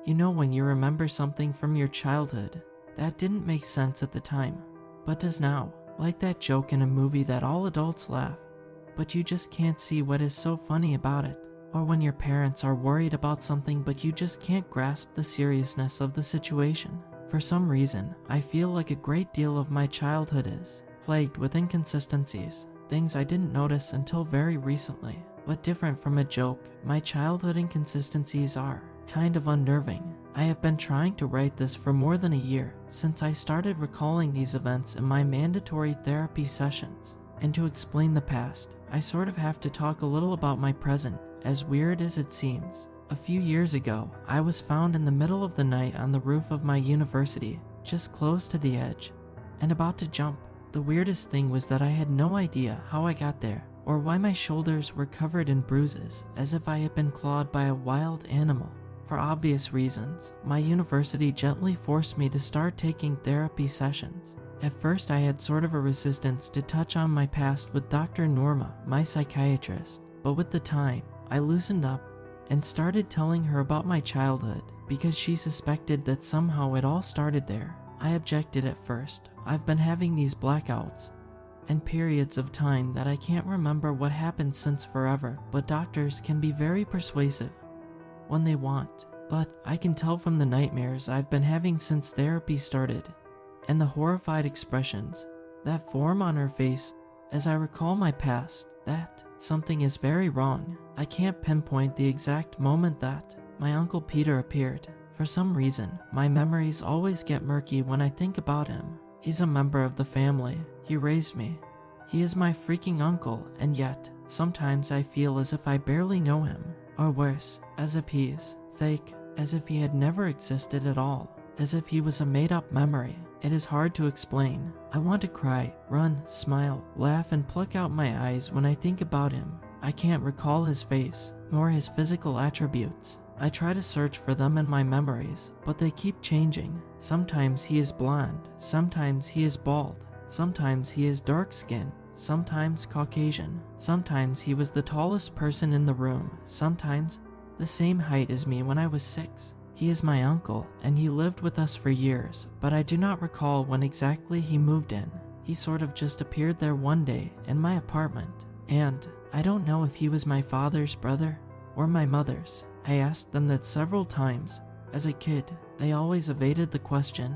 You know when you remember something from your childhood that didn't make sense at the time, but does now, like that joke in a movie that all adults laugh, but you just can't see what is so funny about it. Or when your parents are worried about something but you just can't grasp the seriousness of the situation. For some reason, I feel like a great deal of my childhood is plagued with inconsistencies, things I didn't notice until very recently. But different from a joke, my childhood inconsistencies are kind of unnerving. I have been trying to write this for more than a year since I started recalling these events in my mandatory therapy sessions. And to explain the past, I sort of have to talk a little about my present, as weird as it seems. A few years ago, I was found in the middle of the night on the roof of my university, just close to the edge, and about to jump. The weirdest thing was that I had no idea how I got there, or why my shoulders were covered in bruises, as if I had been clawed by a wild animal. For obvious reasons, my university gently forced me to start taking therapy sessions. At first I had sort of a resistance to touch on my past with Dr. Norma, my psychiatrist, but with the time, I loosened up and started telling her about my childhood because she suspected that somehow it all started there. I objected at first. I've been having these blackouts and periods of time that I can't remember what happened since forever, but doctors can be very persuasive when they want. But I can tell from the nightmares I've been having since therapy started and the horrified expressions that form on her face as I recall my past that something is very wrong. I can't pinpoint the exact moment that my Uncle Peter appeared. For some reason, my memories always get murky when I think about him. He's a member of the family. He raised me. He is my freaking uncle, and yet, sometimes I feel as if I barely know him. Or worse, as if he's fake, as if he had never existed at all, as if he was a made-up memory. It is hard to explain. I want to cry, run, smile, laugh, and pluck out my eyes when I think about him. I can't recall his face, nor his physical attributes. I try to search for them in my memories, but they keep changing. Sometimes he is blonde, sometimes he is bald, sometimes he is dark-skinned, sometimes Caucasian, sometimes he was the tallest person in the room, sometimes the same height as me when I was 6. He is my uncle, and he lived with us for years, but I do not recall when exactly he moved in. He sort of just appeared there one day in my apartment, and I don't know if he was my father's brother or my mother's. I asked them that several times. As a kid, they always evaded the question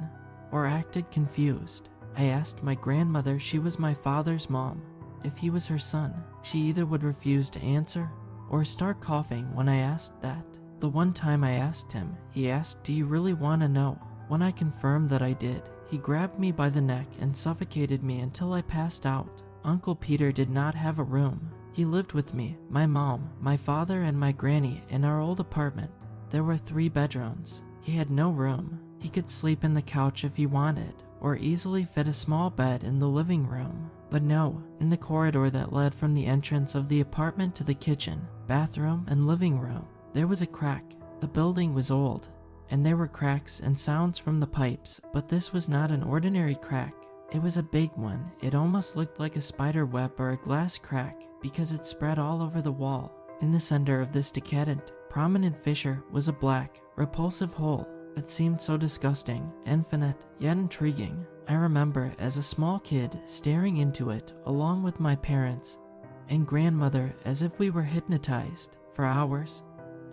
or acted confused. I asked my grandmother, she was my father's mom, if he was her son. She either would refuse to answer or start coughing when I asked that. The one time I asked him, he asked, "Do you really want to know?" When I confirmed that I did, he grabbed me by the neck and suffocated me until I passed out. Uncle Peter did not have a room. He lived with me, my mom, my father, and my granny in our old apartment. There were 3 bedrooms. He had no room. He could sleep in the couch if he wanted, or easily fit a small bed in the living room. But no, in the corridor that led from the entrance of the apartment to the kitchen, bathroom, and living room, there was a crack. The building was old, and there were cracks and sounds from the pipes, but this was not an ordinary crack. It was a big one. It almost looked like a spider web or a glass crack because it spread all over the wall. In the center of this decadent, prominent fissure was a black, repulsive hole. It seemed so disgusting, infinite, yet intriguing. I remember as a small kid staring into it along with my parents and grandmother as if we were hypnotized for hours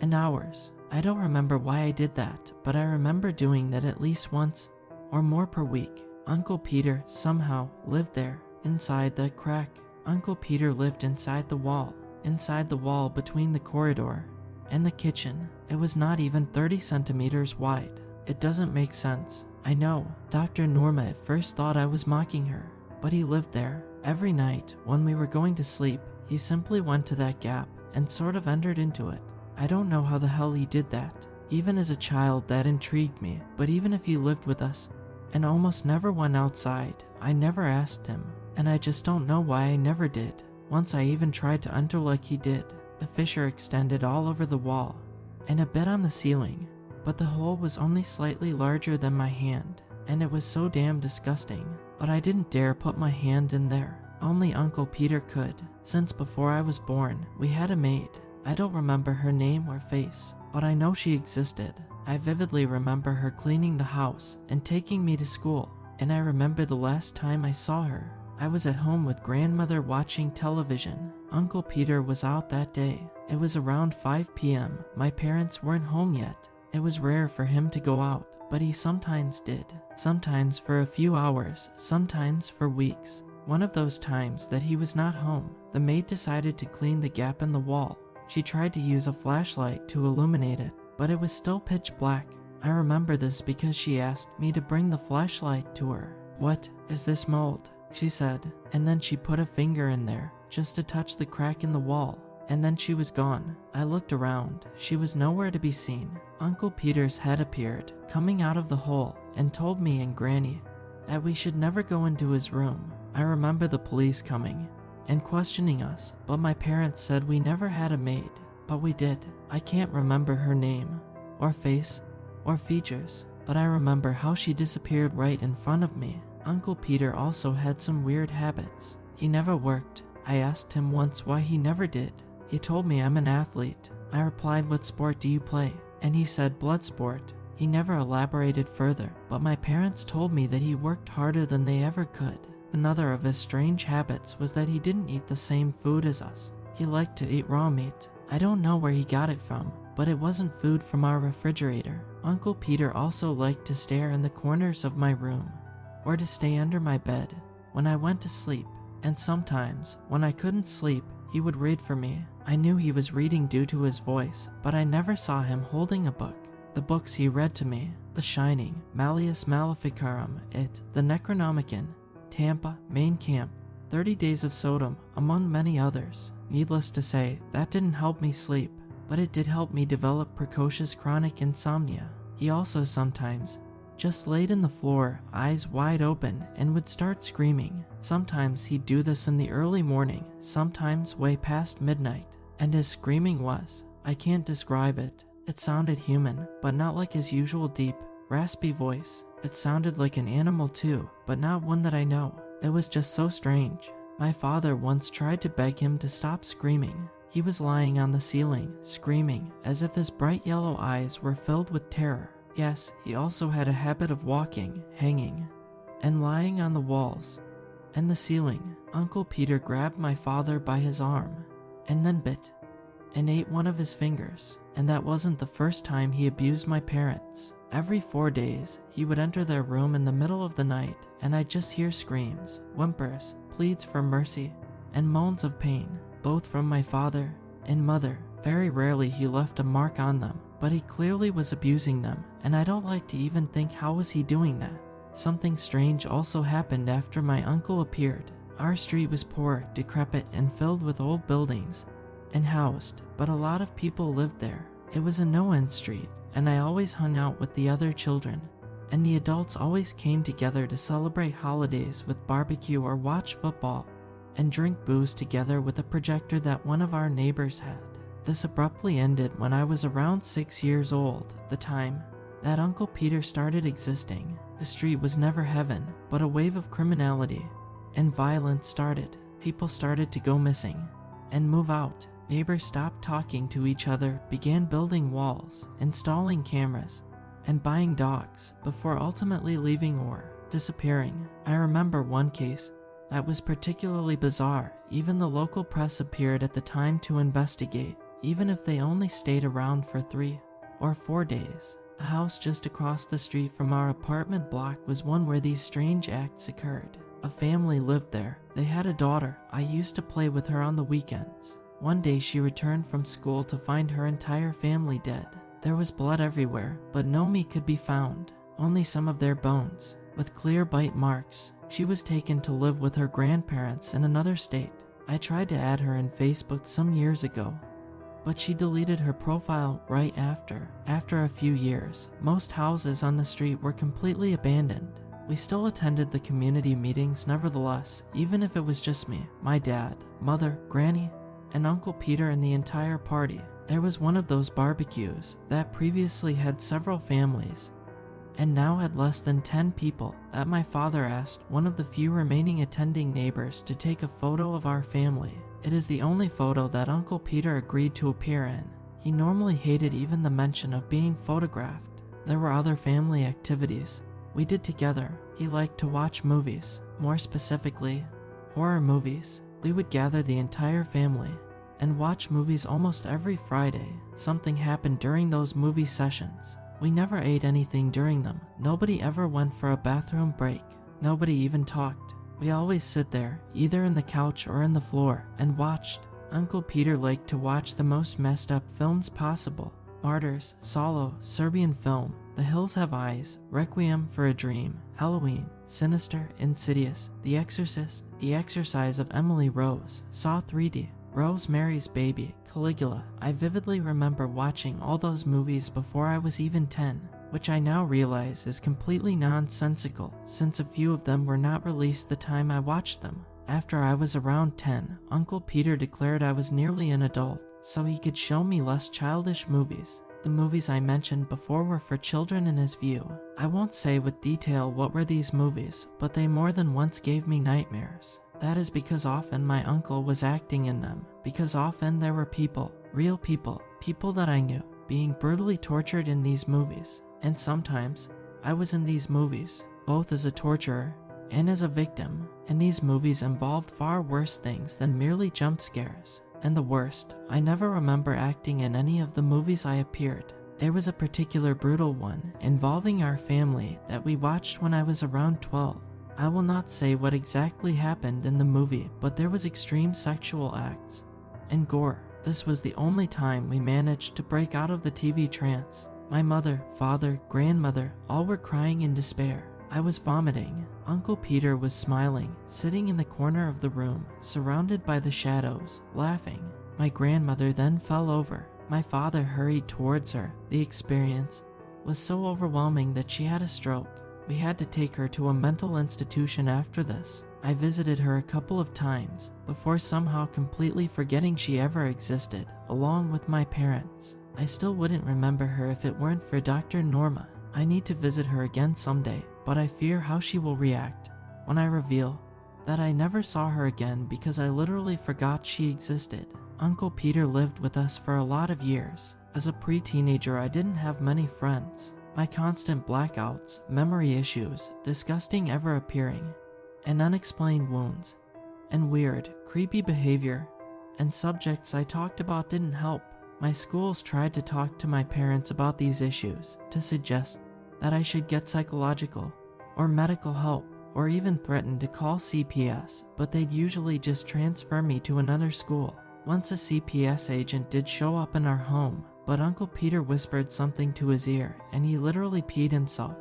and hours. I don't remember why I did that, but I remember doing that at least once or more per week. Uncle Peter somehow lived there, inside that crack. Uncle Peter lived inside the wall between the corridor and the kitchen. It was not even 30 centimeters wide. It doesn't make sense. I know, Dr. Norma at first thought I was mocking her, but he lived there. Every night, when we were going to sleep, he simply went to that gap and sort of entered into it. I don't know how the hell he did that. Even as a child, that intrigued me, but even if he lived with us and almost never went outside, I never asked him, and I just don't know why I never did. Once I even tried to enter like he did. The fissure extended all over the wall and a bit on the ceiling, but the hole was only slightly larger than my hand, and it was so damn disgusting. But I didn't dare put my hand in there. Only Uncle Peter could. Since before I was born, we had a maid. I don't remember her name or face. but I know she existed. I vividly remember her cleaning the house and taking me to school, and I remember the last time I saw her. I was at home with grandmother watching television. Uncle Peter was out that day. It was around 5 p.m. My parents weren't home yet. It was rare for him to go out, but he sometimes did. Sometimes for a few hours, sometimes for weeks. One of those times that he was not home, the maid decided to clean the gap in the wall. She tried to use a flashlight to illuminate it, but it was still pitch black. I remember this because she asked me to bring the flashlight to her. "What is this mold?" she said, and then she put a finger in there just to touch the crack in the wall, and then she was gone. I looked around. She was nowhere to be seen. Uncle Peter's head appeared, coming out of the hole, and told me and Granny that we should never go into his room. I remember the police coming and questioning us, but my parents said we never had a maid, but we did. I can't remember her name, or face, or features, but I remember how she disappeared right in front of me. Uncle Peter also had some weird habits. He never worked. I asked him once why he never did. He told me I'm an athlete. I replied, "What sport do you play?" And he said blood sport. He never elaborated further, but my parents told me that he worked harder than they ever could. Another of his strange habits was that he didn't eat the same food as us. He liked to eat raw meat. I don't know where he got it from, but it wasn't food from our refrigerator. Uncle Peter also liked to stare in the corners of my room, or to stay under my bed when I went to sleep, and sometimes, when I couldn't sleep, he would read for me. I knew he was reading due to his voice, but I never saw him holding a book. The books he read to me: The Shining, Malleus Maleficarum, It, The Necronomicon, Tampa, Main Camp, 30 Days of Sodom, among many others. Needless to say, that didn't help me sleep, but it did help me develop precocious chronic insomnia. He also sometimes just laid in the floor, eyes wide open, and would start screaming. Sometimes he'd do this in the early morning, sometimes way past midnight, and his screaming was, I can't describe it. It sounded human, but not like his usual deep, raspy voice. It sounded like an animal too, but not one that I know. It was just so strange. My father once tried to beg him to stop screaming. He was lying on the ceiling, screaming, as if his bright yellow eyes were filled with terror. Yes, he also had a habit of walking, hanging, and lying on the walls and the ceiling. Uncle Peter grabbed my father by his arm, and then bit and ate one of his fingers. And that wasn't the first time he abused my parents. Every 4 days, he would enter their room in the middle of the night, and I'd just hear screams, whimpers, pleads for mercy, and moans of pain, both from my father and mother. Very rarely he left a mark on them, but he clearly was abusing them, and I don't like to even think how was he doing that. Something strange also happened after my uncle appeared. Our street was poor, decrepit, and filled with old buildings, and housed, but a lot of people lived there. It was a no-end street, and I always hung out with the other children, and the adults always came together to celebrate holidays with barbecue or watch football, and drink booze together with a projector that one of our neighbors had. This abruptly ended when I was around 6 years old, the time that Uncle Peter started existing. The street was never heaven, but a wave of criminality and violence started. People started to go missing and move out. Neighbors stopped talking to each other, began building walls, installing cameras, and buying dogs before ultimately leaving or disappearing. I remember one case that was particularly bizarre. Even the local press appeared at the time to investigate, even if they only stayed around for 3 or 4 days. The house just across the street from our apartment block was one where these strange acts occurred. A family lived there. They had a daughter. I used to play with her on the weekends. One day she returned from school to find her entire family dead. There was blood everywhere, but no meat could be found, only some of their bones, with clear bite marks. She was taken to live with her grandparents in another state. I tried to add her in Facebook some years ago, but she deleted her profile right after. After a few years, most houses on the street were completely abandoned. We still attended the community meetings nevertheless, even if it was just me, my dad, mother, granny, and Uncle Peter and the entire party. There was one of those barbecues that previously had several families and now had less than 10 people that my father asked one of the few remaining attending neighbors to take a photo of our family. It is the only photo that Uncle Peter agreed to appear in. He normally hated even the mention of being photographed. There were other family activities we did together. He liked to watch movies, more specifically, horror movies. We would gather the entire family and watch movies almost every Friday. Something happened during those movie sessions. We never ate anything during them. Nobody ever went for a bathroom break. Nobody even talked. We always sit there, either in the couch or in the floor, and watched. Uncle Peter liked to watch the most messed up films possible. Martyrs, Solo, Serbian Film, The Hills Have Eyes, Requiem for a Dream, Halloween, Sinister, Insidious, The Exorcist, The Exorcise of Emily Rose, Saw 3D, Rosemary's Baby, Caligula. I vividly remember watching all those movies before I was even 10, which I now realize is completely nonsensical since a few of them were not released the time I watched them. After I was around 10, Uncle Peter declared I was nearly an adult, so he could show me less childish movies. The movies I mentioned before were for children in his view. I won't say with detail what were these movies, but they more than once gave me nightmares. That is because often my uncle was acting in them, because often there were people, real people, people that I knew, being brutally tortured in these movies. And sometimes, I was in these movies, both as a torturer and as a victim, and these movies involved far worse things than merely jump scares. And the worst, I never remember acting in any of the movies I appeared. There was a particular brutal one involving our family that we watched when I was around 12. I will not say what exactly happened in the movie, but there was extreme sexual acts and gore. This was the only time we managed to break out of the TV trance. My mother, father, grandmother, all were crying in despair. I was vomiting. Uncle Peter was smiling, sitting in the corner of the room, surrounded by the shadows, laughing. My grandmother then fell over. My father hurried towards her. The experience was so overwhelming that she had a stroke. We had to take her to a mental institution after this. I visited her a couple of times, before somehow completely forgetting she ever existed, along with my parents. I still wouldn't remember her if it weren't for Dr. Norma. I need to visit her again someday, but I fear how she will react when I reveal that I never saw her again because I literally forgot she existed. Uncle Peter lived with us for a lot of years. As a pre-teenager, I didn't have many friends. My constant blackouts, memory issues, disgusting ever appearing, and unexplained wounds, and weird, creepy behavior, and subjects I talked about didn't help. My schools tried to talk to my parents about these issues, to suggest that I should get psychological or medical help, or even threaten to call CPS, but they'd usually just transfer me to another school. Once a CPS agent did show up in our home, but Uncle Peter whispered something to his ear, and he literally peed himself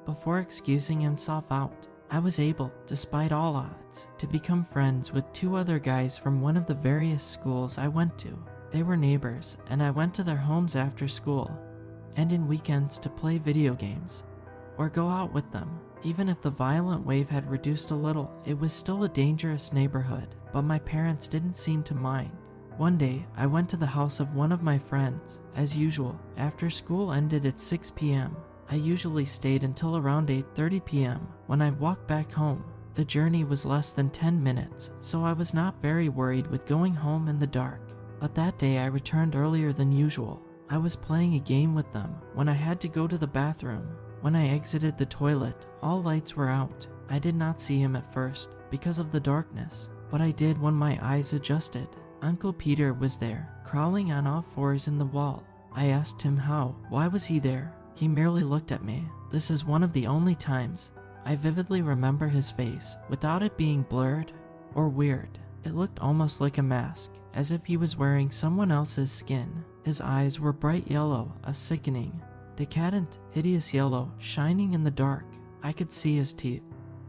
before excusing himself out. I was able, despite all odds, to become friends with 2 other guys from one of the various schools I went to. They were neighbors, and I went to their homes after school and in weekends to play video games or go out with them. Even if the violent wave had reduced a little, it was still a dangerous neighborhood, but my parents didn't seem to mind. One day, I went to the house of one of my friends. As usual, after school ended at 6 p.m., I usually stayed until around 8:30 p.m. when I walked back home. The journey was less than 10 minutes, so I was not very worried with going home in the dark. But that day I returned earlier than usual. I was playing a game with them when I had to go to the bathroom. When I exited the toilet, all lights were out. I did not see him at first because of the darkness, but I did when my eyes adjusted. Uncle Peter was there, crawling on all fours in the wall. I asked him how. Why was he there? He merely looked at me. This is one of the only times I vividly remember his face without it being blurred or weird. It looked almost like a mask, as if he was wearing someone else's skin. His eyes were bright yellow, a sickening, decadent, hideous yellow, shining in the dark. I could see his teeth,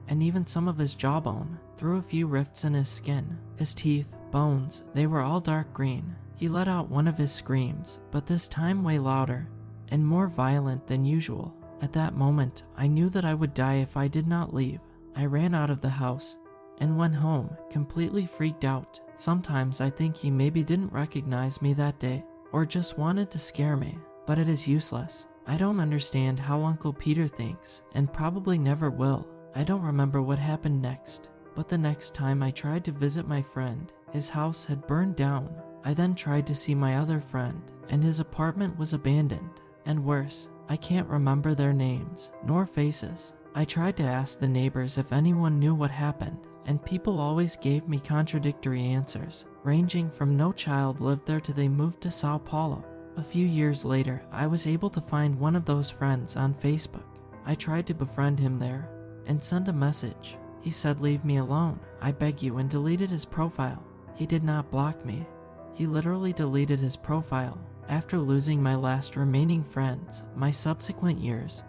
and even some of his jawbone, through a few rifts in his skin. His teeth, bones, they were all dark green. He let out one of his screams, but this time way louder and more violent than usual. At that moment, I knew that I would die if I did not leave. I ran out of the house and went home, completely freaked out. Sometimes I think he maybe didn't recognize me that day, or just wanted to scare me, but it is useless. I don't understand how Uncle Peter thinks, and probably never will. I don't remember what happened next, but the next time I tried to visit my friend, his house had burned down. I then tried to see my other friend, and his apartment was abandoned. And worse, I can't remember their names, nor faces. I tried to ask the neighbors if anyone knew what happened, and people always gave me contradictory answers, ranging from no child lived there to they moved to Sao Paulo. A few years later, I was able to find one of those friends on Facebook. I tried to befriend him there, and send a message. He said, "Leave me alone, I beg you," and deleted his profile. He did not block me. He literally deleted his profile. After losing my last remaining friends, my subsequent years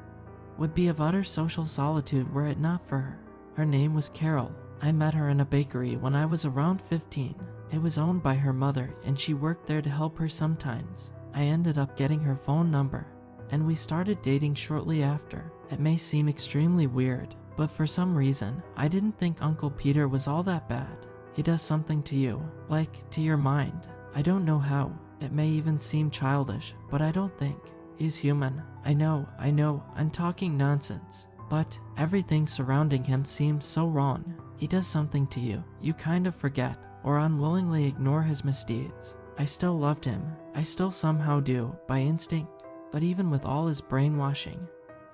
would be of utter social solitude were it not for her. Her name was Carol. I met her in a bakery when I was around 15. It was owned by her mother, and she worked there to help her sometimes. I ended up getting her phone number, and we started dating shortly after. It may seem extremely weird, but for some reason, I didn't think Uncle Peter was all that bad. He does something to you, like to your mind. I don't know how. It may even seem childish, but I don't think. He's human. I know, I'm talking nonsense. But everything surrounding him seems so wrong. He does something to you. You kind of forget, or unwillingly ignore his misdeeds. I still loved him. I still somehow do, by instinct. But even with all his brainwashing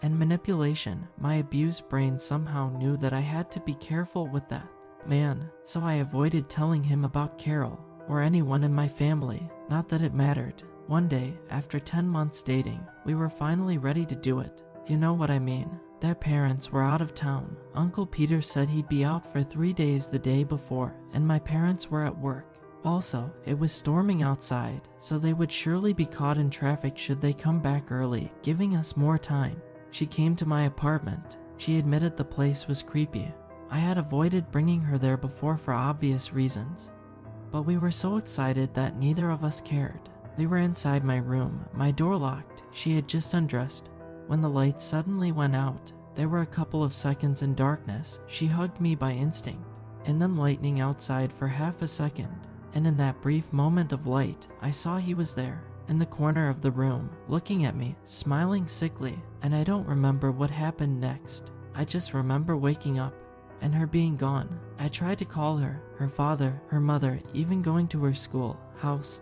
and manipulation, my abused brain somehow knew that I had to be careful with that man. So I avoided telling him about Carol, or anyone in my family. Not that it mattered. One day, after 10 months dating, we were finally ready to do it. You know what I mean. Their parents were out of town. Uncle Peter said he'd be out for 3 days the day before, and my parents were at work. Also, it was storming outside, so they would surely be caught in traffic should they come back early, giving us more time. She came to my apartment. She admitted the place was creepy. I had avoided bringing her there before for obvious reasons, but we were so excited that neither of us cared. We were inside my room, my door locked. She had just undressed when the lights suddenly went out. There were a couple of seconds in darkness. She hugged me by instinct, and then lightning outside for half a second. And in that brief moment of light, I saw he was there, in the corner of the room, looking at me, smiling sickly. And I don't remember what happened next. I just remember waking up and her being gone. I tried to call her, her father, her mother, even going to her school, house,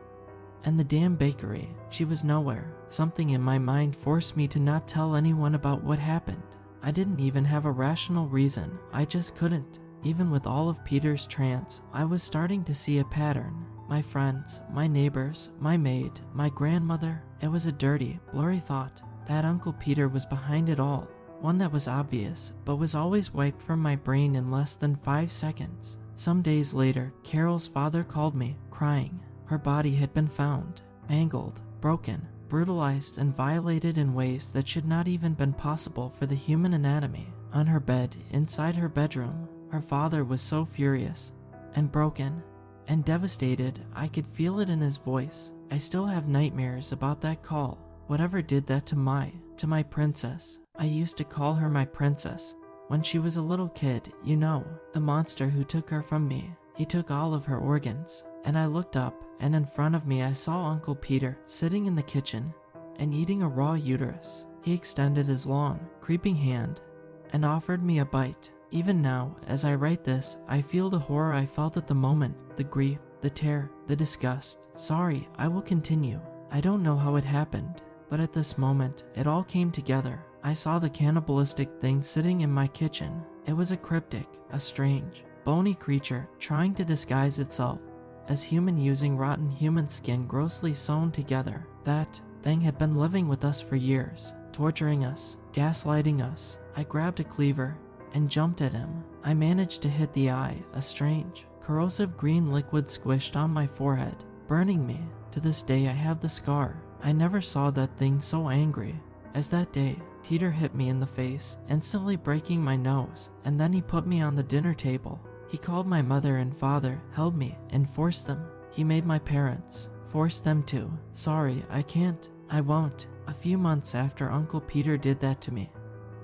and the damn bakery. She was nowhere. Something in my mind forced me to not tell anyone about what happened. I didn't even have a rational reason. I just couldn't. Even with all of Peter's trance, I was starting to see a pattern. My friends, my neighbors, my maid, my grandmother. It was a dirty, blurry thought that Uncle Peter was behind it all. One that was obvious, but was always wiped from my brain in less than 5 seconds. Some days later, Carol's father called me, crying. Her body had been found, mangled, broken, brutalized, and violated in ways that should not even been possible for the human anatomy. On her bed, inside her bedroom, her father was so furious, and broken, and devastated. I could feel it in his voice. I still have nightmares about that call. Whatever did that to my princess. I used to call her my princess. When she was a little kid, you know, the monster who took her from me. He took all of her organs. And I looked up, and in front of me I saw Uncle Peter sitting in the kitchen and eating a raw uterus. He extended his long, creeping hand and offered me a bite. Even now, as I write this, I feel the horror I felt at the moment, the grief, the terror, the disgust. Sorry, I will continue. I don't know how it happened, but at this moment, it all came together. I saw the cannibalistic thing sitting in my kitchen. It was a cryptic, a strange, bony creature trying to disguise itself as human using rotten human skin grossly sewn together. That thing had been living with us for years, torturing us, gaslighting us. I grabbed a cleaver and jumped at him. I managed to hit the eye. A strange, corrosive green liquid squished on my forehead, burning me. To this day I have the scar. I never saw that thing so angry as that day. Peter hit me in the face, instantly breaking my nose, and then he put me on the dinner table. He called my mother and father, held me, and forced them. He made my parents, forced them to. Sorry, I can't, I won't. A few months after Uncle Peter did that to me,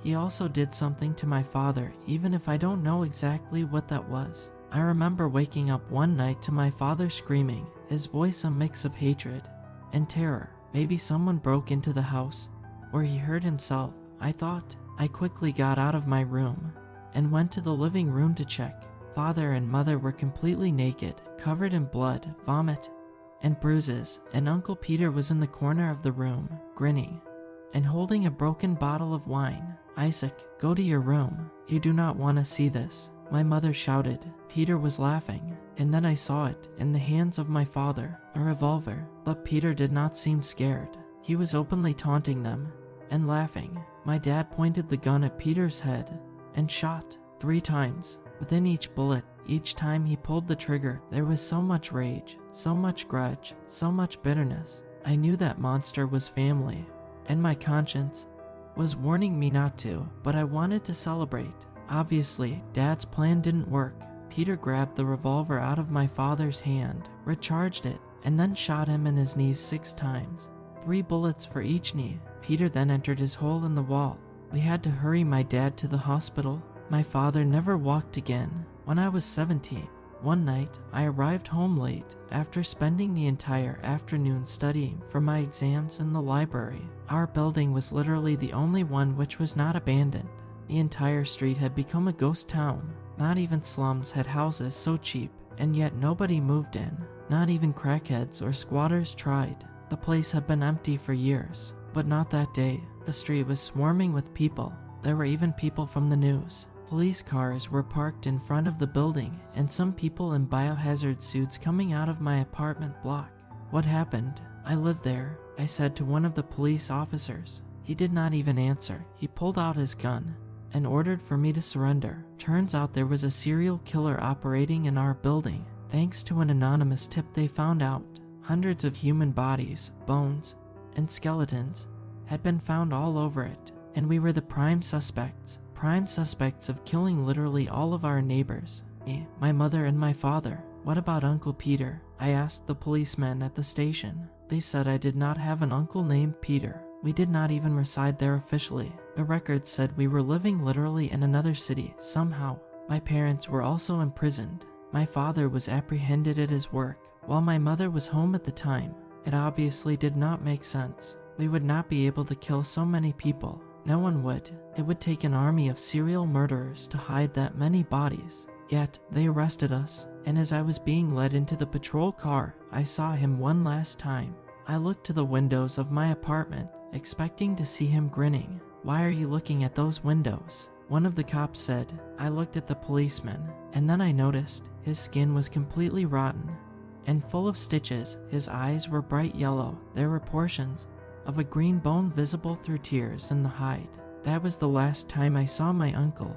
he also did something to my father, even if I don't know exactly what that was. I remember waking up one night to my father screaming, his voice a mix of hatred and terror. Maybe someone broke into the house, or he hurt himself, I thought. I quickly got out of my room and went to the living room to check. Father and mother were completely naked, covered in blood, vomit, and bruises, and Uncle Peter was in the corner of the room, grinning, and holding a broken bottle of wine. "Isaac, go to your room. You do not want to see this," my mother shouted. Peter was laughing, and then I saw it in the hands of my father, a revolver. But Peter did not seem scared. He was openly taunting them and laughing. My dad pointed the gun at Peter's head and shot 3 times. Within each bullet, each time he pulled the trigger, there was so much rage, so much grudge, so much bitterness. I knew that monster was family, and my conscience was warning me not to, but I wanted to celebrate. Obviously, Dad's plan didn't work. Peter grabbed the revolver out of my father's hand, recharged it, and then shot him in his knees 6 times. 3 bullets for each knee. Peter then entered his hole in the wall. We had to hurry my dad to the hospital. My father never walked again. When I was 17, one night I arrived home late after spending the entire afternoon studying for my exams in the library. Our building was literally the only one which was not abandoned. The entire street had become a ghost town. Not even slums had houses so cheap, and yet nobody moved in. Not even crackheads or squatters tried. The place had been empty for years, but not that day. The street was swarming with people. There were even people from the news. Police cars were parked in front of the building, and some people in biohazard suits coming out of my apartment block. "What happened? I live there," I said to one of the police officers. He did not even answer. He pulled out his gun and ordered for me to surrender. Turns out there was a serial killer operating in our building. Thanks to an anonymous tip, they found out hundreds of human bodies, bones, and skeletons had been found all over it, and we were the prime suspects of killing literally all of our neighbors, me, my mother, and my father. "What about Uncle Peter?" I asked the policemen at the station. They said I did not have an uncle named Peter. We did not even reside there officially. The records said we were living literally in another city somehow. My parents were also imprisoned. My father was apprehended at his work, while my mother was home at the time. It obviously did not make sense. We would not be able to kill so many people. No one would. It would take an army of serial murderers to hide that many bodies. Yet, they arrested us, and as I was being led into the patrol car, I saw him one last time. I looked to the windows of my apartment, expecting to see him grinning. "Why are you looking at those windows?" one of the cops said. I looked at the policeman, and then I noticed his skin was completely rotten and full of stitches. His eyes were bright yellow. There were portions of a green bone visible through tears in the hide. That was the last time I saw my uncle.